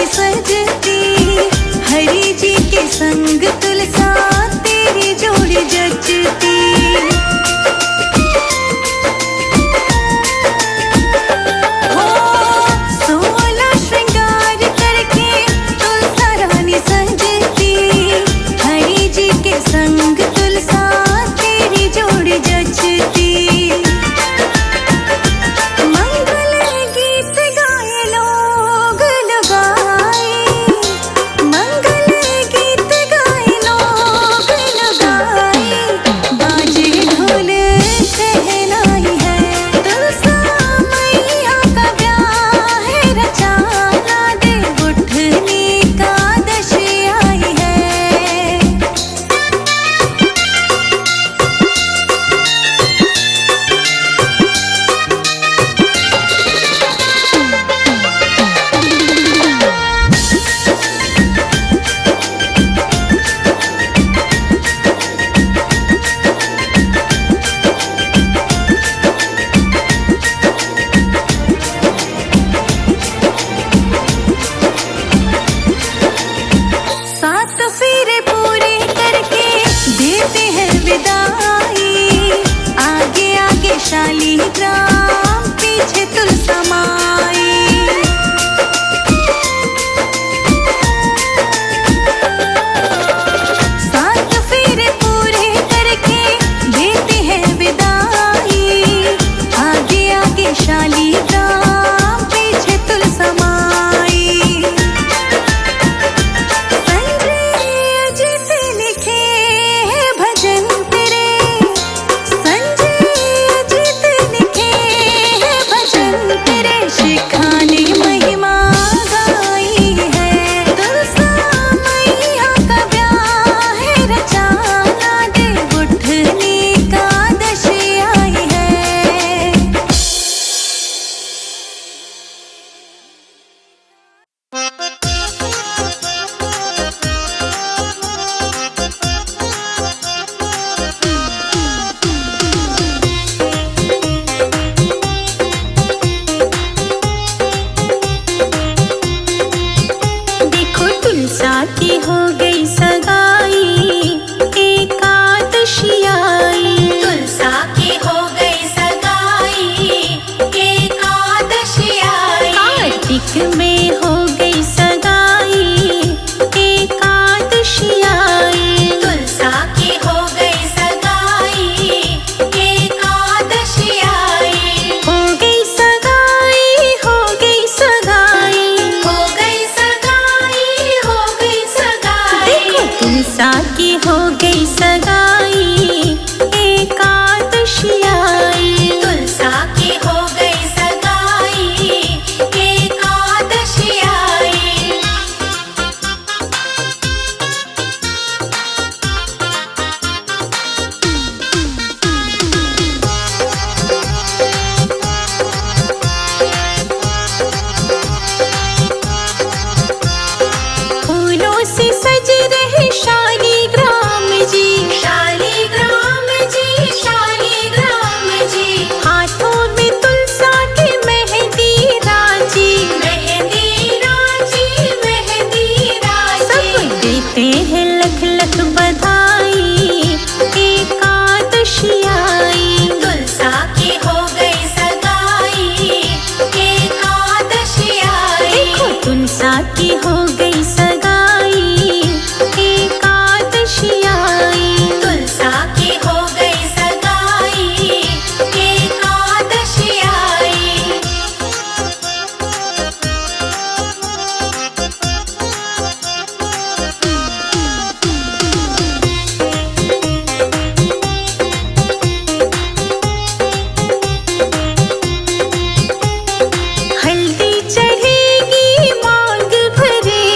सजती, हरि जी के संग तुलसा तेरी जोड़ी जचती। हो 16 श्रृंगार करके तुलसा रानी सजती, हरि जी के संग तुलसा तेरी जोड़ी जचती। शालीग्राम पीछे तुलसा माई, सात फेरे पूरे करके देते हैं विदाई। आगे आगे शालीग्राम पीछे तुलसा माई। संजय अजित लिखे हैं भजन तेरे, शिखाने महिमा गाई है। तुलसा मैया का ब्याह है रचाना, दे उठने का दशे आई है। की हो गई सगाई, एकादशी आई। तुलसा की हो गई सगाई, एकादशी आई। कार्तिक में हो गई सगाई, एकादशी आई। तुलसा की हो गई सगाई, एकादशी आई। हो गई सगाई, हो गई सगाई, हो गई सगाई, हो गई सगाई। देखो तुलसा की हो गई सगाई, एकादशी आई। तुलसा की हो गई सगाई, एकादशी आई। फूलों से सज रहे शालीग्राम जी, शालीग्राम जी, शालीग्राम जी। हाथों में तुलसा की मेहंदी राजी, मेहंदी राजी, मेहंदी राजी। सब देते हैं लख लख बधाई, एकादशी आई। तुलसा की हो गई सगाई, एकादशी आई। देखो तुलसा की हो गई सगाई, एकादशी आई। तुलसा की हो गई सगाई, एकादशी आई। हल्दी चढ़ेगी मांग भरेगी,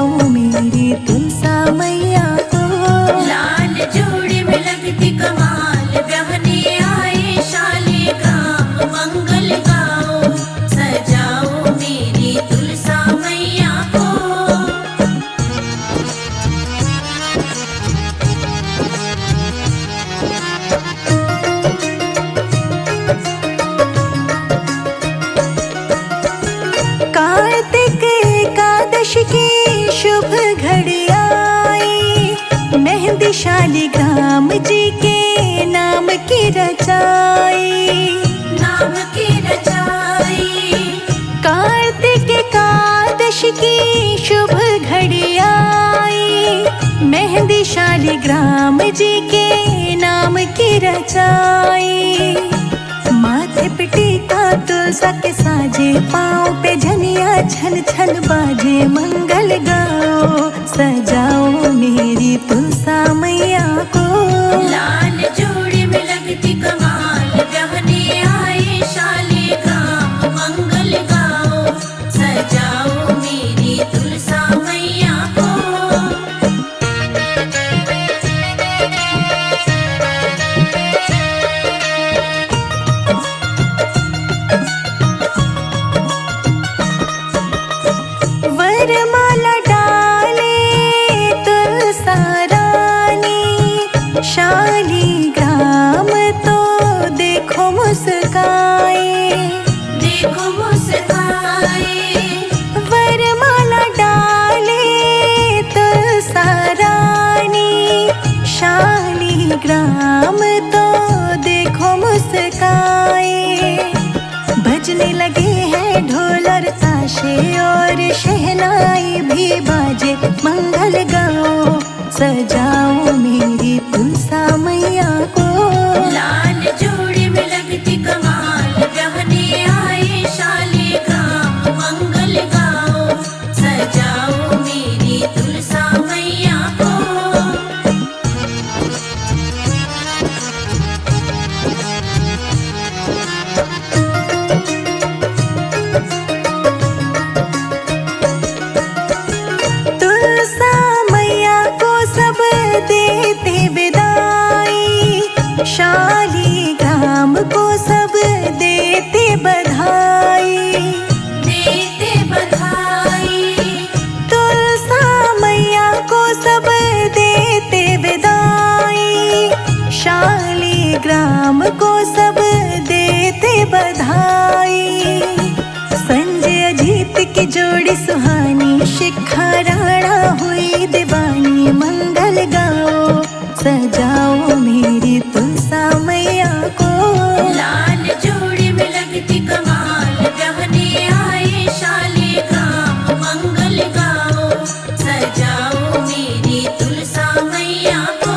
सजाओ मेरी तुलसा मैया को। लाल जोड़ी में लगती कमाल, ब्याहने आए शालिग्राम मंगल गाओ, सजाओ मेरी तुलसा मैया को। कार्तिक एकादशी की शुभ घड़ी आई, मेहंदी शालिग्राम जी के नाम की रचाई। नाम की रचाई, कार्तिक एकादशी की शुभ घड़ी आई, मेहंदी शालिग्राम जी के नाम की रचाई। माथे पे टीका तुलसा के साजे, पाँव पे झनिया छन छन बाजे, मंगल गाओ सजाओ मेरी तुलसा मैया को। लाल जोड़ी में लगती कमाल, ब्याहने आए शालिग्राम मंगल गाओ, सजाओ मेरी तुलसा मैया को। वरमाला डाले तुलसा रानी, शालिग्राम तो देखो मुस्काए। देखो मुस्काए, वरमाला डाले तुलसा रानी, शालिग्राम तो देखो मुस्काए। बजने लगे हैं ढोल और ताशे और शहनाई भी बाजे, मंगल गाओ सजाओ मेरी तुलसा मैया को। लाल जोड़ी में लगती कमाल, ब्याहने आए शालिग्राम मंगल गाओ, सजाओ मेरी तुलसा मैया को। तुलसा मैया को सब देते विदाई, शालिग्राम को सब देते बधाई। देते बधाई, तुलसा मैया को सब देते विदाई, शालिग्राम को सब देते बधाई। संजय अजीत की जोड़ी सुहानी, शिखा राणा हुई दीवानी, मंगल गाओ सजाओ मेरी तुलसा मैया को। लाल जोड़ी में लगती कमाल, ब्याहने आए शालिग्राम मंगल गाओ, सजाओ मेरी तुलसा मैया को।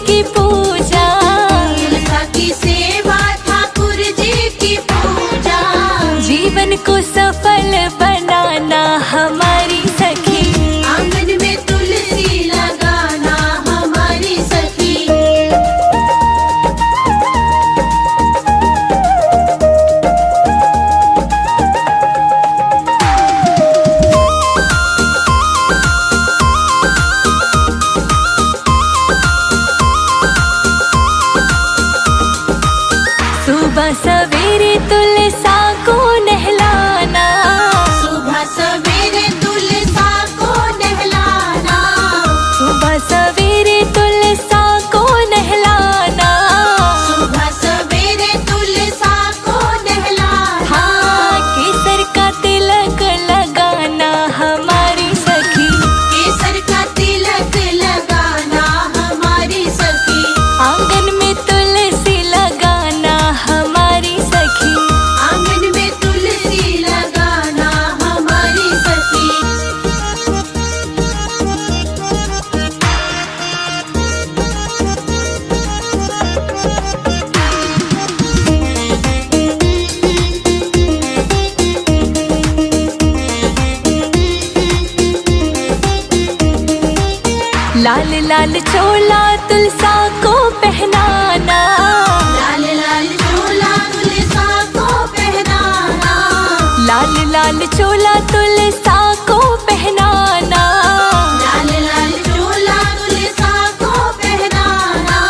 की पूजा, तुलसा की सेवा ठाकुर जी की पूजा। जीवन को सफल बनाना हमारी सखी, आंगन में तुलसी लगाना हमारी सखी। सुबह सवेरे तुलसा को नहलाना, सुबह सवेरे तुलसा को नहलाना, सुबह सवेरे तुलसा को नहलाना, सुबह सवेरे तुलसा को नहलाना। हाँ केसर का तिलक लगाना हमारी सखी, केसर का तिलक लगाना हमारी सखी। आंगन में तुलसी लगाना हमारी सखी, आंगन में तुलसी लगाना हमारी सखी। लाल लाल चोला तुलसा को पहनाना, लाल लाल चोला तुलसा को पहनाना, लाल लाल चोला तुलसा को पहनाना, लाल लाल चोला तुलसा को पहनाना।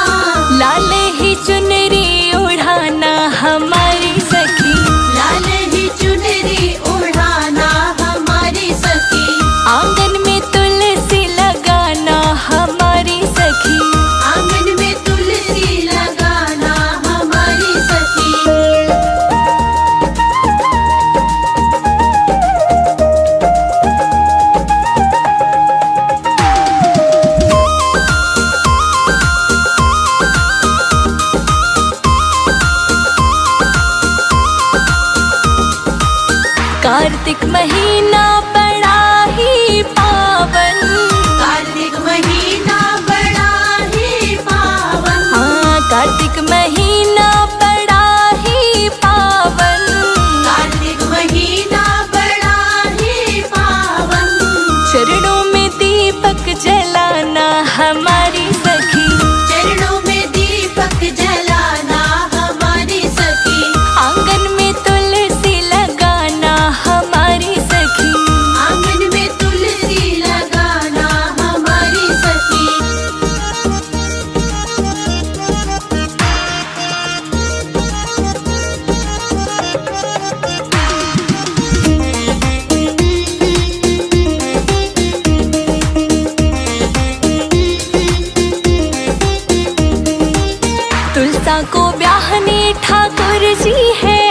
लाल ही चुनरी उड़ाना हमारी सखी, लाल ही चुनरी उड़ाना हमारी सखी। आंगन में तुलसी लगाना हमारी सखी, आंगन में तुलसी लगाना हमारी सखी। कार्तिक महीना बड़ा ही पावन, कार्तिक महीना बड़ा ही पावन, हाँ कार्तिक महीना बड़ा ही पावन, कार्तिक महीना बड़ा ही पावन। चरणों में दीपक जलाना हमारी सखी, चरणों में दीपक जलाना हमारी सखी। आंगन में तुलसी लगाना हमारी सखी, आंगन में तुलसी लगाना हमारी सखी। तुलसा को ब्याहने ठाकुर जी है